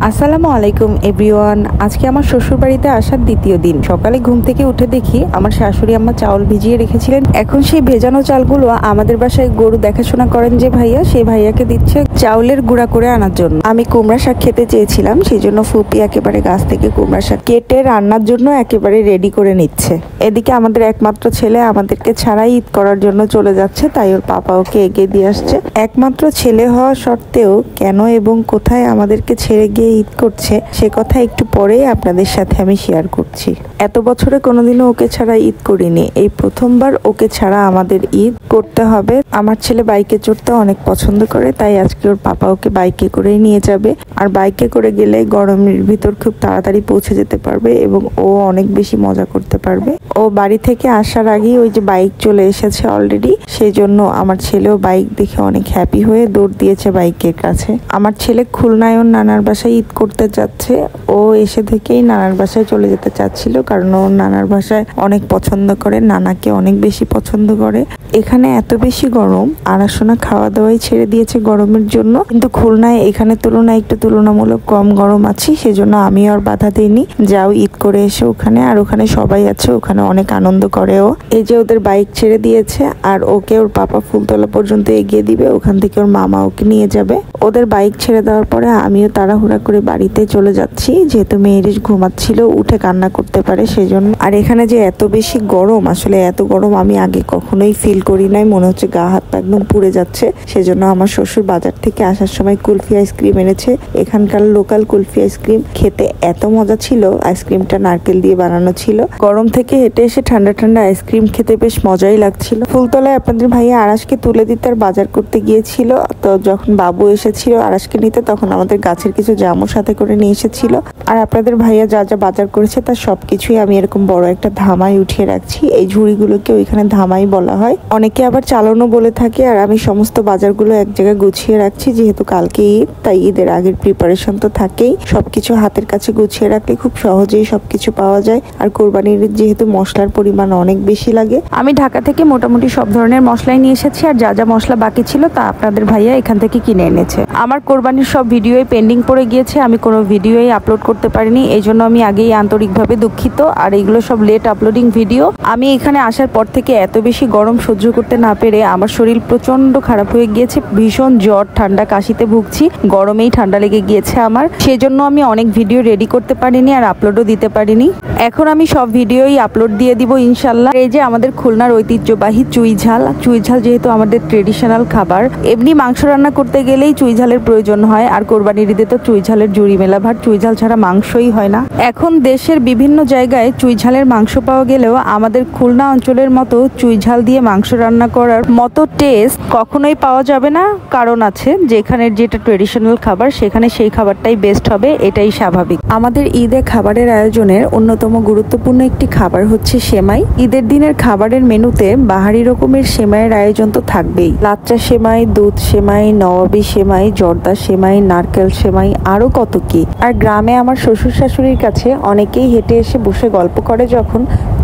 আসসালামু আলাইকুম এভরিওয়ান। আজকে আমার শ্বশুর বাড়িতে আসার দ্বিতীয় দিন। সকালে ঘুম থেকে উঠে দেখি আমার শাশুড়ি আম্মা চাউল ভিজিয়ে রেখেছিলেন। এখন সেই ভেজানো চালগুলো আমাদের বাসায় গরু দেখাশোনা করেন যে ভাইয়া, সেই ভাইয়াকে দিচ্ছে চাউলের গুঁড়া করে আনার জন্য। আমি কুমড়া শাক খেতে চেয়েছিলাম, সেই জন্য ফুপি একেবারে গাছ থেকে কুমড়া শাক কেটে রান্নার জন্য একেবারে রেডি করে নিচ্ছে। এদিকে আমাদের একমাত্র ছেলে আমাদেরকে ছাড়াই ঈদ করার জন্য চলে যাচ্ছে, তাই ওর পাপা ওকে এগিয়ে দিয়ে আসছে। একমাত্র ছেলে হওয়া সত্ত্বেও কেন এবং কোথায় আমাদেরকে ছেড়ে গিয়ে ঈদ করছে সে কথা একটু পরেই আপনাদের সাথে আমি শেয়ার করছি। এত বছরে কোনোদিনও ওকে ছাড়া ঈদ করিনি, এই প্রথমবার ওকে ছাড়া আমাদের ঈদ করতে হবে। আমার ছেলে বাইকে চড়তে অনেক পছন্দ করে, তাই আজকে ওর পাপা ওকে বাইকে করেই নিয়ে যাবে। আর বাইকে করে গেলে গরমের ভিতর খুব তাড়াতাড়ি পৌঁছে যেতে পারবে এবং ও অনেক বেশি মজা করতে পারবে। ও বাড়ি থেকে আসার আগেই ওই যে বাইক চলে এসেছে অলরেডি, সেই জন্য আমার ছেলেও বাইক দেখে অনেক হ্যাপি হয়ে দৌড় দিয়েছে বাইকের কাছে। আমার ছেলে খুলনায় ওর নানার বাসায় ঈদ করতে যাচ্ছে। ও এসে থেকেই নানার বাসায় চলে যেতে চাচ্ছিল, কারণ ও নানার বাসায় অনেক পছন্দ করে, নানাকে অনেক বেশি পছন্দ করে। এখানে এত বেশি গরম, আড়াশোনা খাওয়া দাওয়াই ছেড়ে দিয়েছে গরমের জন্য, কিন্তু খুলনায় এখানে তুলনায় একটু তুলনামূলক কম গরম আছে, সেজন্য আমি আর বাধা দিইনি। যাও ঈদ করে এসে ওখানে, আর ওখানে সবাই আছে, ওখানে অনেক আনন্দ করে ও। এই যে ওদের বাইক ছেড়ে দিয়েছে আর ওকে ওর পাপা ফুলতলা পর্যন্ত এগিয়ে দিবে, ওখান থেকে ওর মামা ওকে নিয়ে যাবে। ওদের বাইক ছেড়ে দেওয়ার পরে আমিও তাড়াহুড়া করে বাড়িতে চলে যাচ্ছি, যেহেতু মেয়েরিশ ঘুমাচ্ছিল, উঠে কান্না করতে পারে সেজন্য। আর এখানে যে এত বেশি গরম, আসলে এত গরম আমি আগে কখনোই ফিল করি নাই, মনে হচ্ছে গা হাত পা একদম পুড়ে যাচ্ছে। সেজন্য আমার শ্বশুর বাজার থেকে আসার সময় কুলফি আইসক্রিম এনেছে। এখানকার লোকাল কুলফি আইসক্রিম খেতে এত মজা ছিল, আইসক্রিমটা নারকেল দিয়ে বানানো ছিল। গরম থেকে হেঁটে এসে ঠান্ডা ঠান্ডা আইসক্রিম খেতে বেশ মজাই লাগছিল। ফুলতলায় আপনাদের ভাইয়া আরাসকে তুলে দিতে আর বাজার করতে গিয়েছিল, তো যখন বাবু এসেছিল আরাসকে নিতে, তখন আমাদের গাছের কিছু জামও সাথে করে নিয়ে এসেছিল। আর আপনাদের ভাইয়া যা যা বাজার করেছে তার সবকিছুই আমি এরকম বড় একটা ধামায় উঠিয়ে রাখছি। এই ঝুড়িগুলোকে ওইখানে ধামাই বলা হয়, অনেকে আবার চালানো বলে থাকে। আর আমি সমস্ত বাজারগুলো এক জায়গায় গুছিয়ে রাখছি, যেহেতু কালকে ঈদ, তাই ঈদের আগের প্রিপারেশন তো থাকেই। সবকিছু হাতের কাছে গুছিয়ে রাখলে খুব সহজেই সবকিছু পাওয়া যায়। আর কোরবানির ঈদ যেহেতু মশলার পরিমাণ অনেক বেশি লাগে, আমি ঢাকা থেকে মোটামুটি সব ধরনের মশলাই নিয়ে এসেছি। আর যা যা মশলা বাকি ছিল তা আপনাদের ভাইয়া এখান থেকে কিনে এনেছে। আমার কোরবানির সব ভিডিওই পেন্ডিং পড়ে গিয়েছে, আমি কোনো ভিডিওই আপলোড করতে পারিনি, এই জন্য আমি আগেই আন্তরিকভাবে দুঃখিত। আর এইগুলো সব লেট আপলোডিং ভিডিও। আমি এখানে আসার পর থেকে এত বেশি গরম সহ্য করতে না পেরে আমার শরীর প্রচন্ড খারাপ হয়ে গিয়েছে, ভীষণ জ্বর ঠান্ডা কাশিতে ভুগছি, গরমেই ঠান্ডা লেগে গিয়েছে আমার। সেজন্য আমি অনেক ভিডিও রেডি করতে পারিনি আর আপলোডও দিতে পারিনি। এখন আমি সব ভিডিওই আপলোড দিয়ে দিব ইনশাল্লাহ। এই যে আমাদের খুলনার ঐতিহ্যবাহী চুই ঝাল, চুই ঝাল যেহেতু আমাদের ট্রেডিশনাল খাবার, এমনি মাংস রান্না করতে গেলেই চুই ঝালের প্রয়োজন হয়। আর কোরবানির ঈদে তো চুই ঝালের জুড়ি মেলা ভার, চুই ঝাল ছাড়া মাংসই হয় না। এখন দেশের বিভিন্ন জায়গায় চুই ঝালের মাংস পাওয়া গেলেও আমাদের খুলনা অঞ্চলের মতো চুই ঝাল দিয়ে মাংস রান্না করার মতো টেস্ট কখনোই পাওয়া যাবে না। কারণ আছে, যেখানের যেটা ট্রেডিশনাল খাবার সেখানে সেই খাবারটাই বেস্ট হবে, এটাই স্বাভাবিক। আমাদের ঈদে খাবারের আয়োজনের অন্যতম গুরুত্বপূর্ণ একটি খাবার হচ্ছে সেমাই। ঈদের দিনের খাবারের মেনুতে বাহারি রকমের সেমাইয়ের আয়োজন তো থাকবেই। লাচ্চা সেমাই, দুধ সেমাই, নবাবী সেমাই, জর্দা সেমাই, নারকেল সেমাই, আরো কত কি। আর গ্রামে আমার শ্বশুর শাশুড়ির কাছে অনেকেই হেঁটে এসে বসে গল্প করে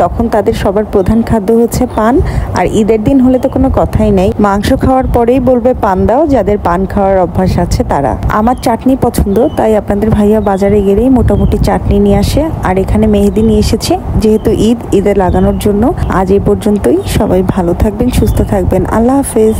তখন তাদের সবার প্রধান খাদ্য হচ্ছে পান। আর ঈদের দিন হলে তো কোনো কথাই নেই, মাংস খাওয়ার পরেই বলবে পান দাও, যাদের পান খাওয়ার অভ্যাস আছে তারা। আমার চাটনি পছন্দ, তাই আপনাদের ভাইয়া বাজারে গেলেই মোটামুটি চাটনি নিয়ে আসে। আর এখানে মেহেদি নিয়ে এসেছে, যেহেতু ঈদে লাগানোর জন্য। আজ এই পর্যন্তই, সবাই ভালো থাকবেন, সুস্থ থাকবেন, আল্লাহ হাফেজ।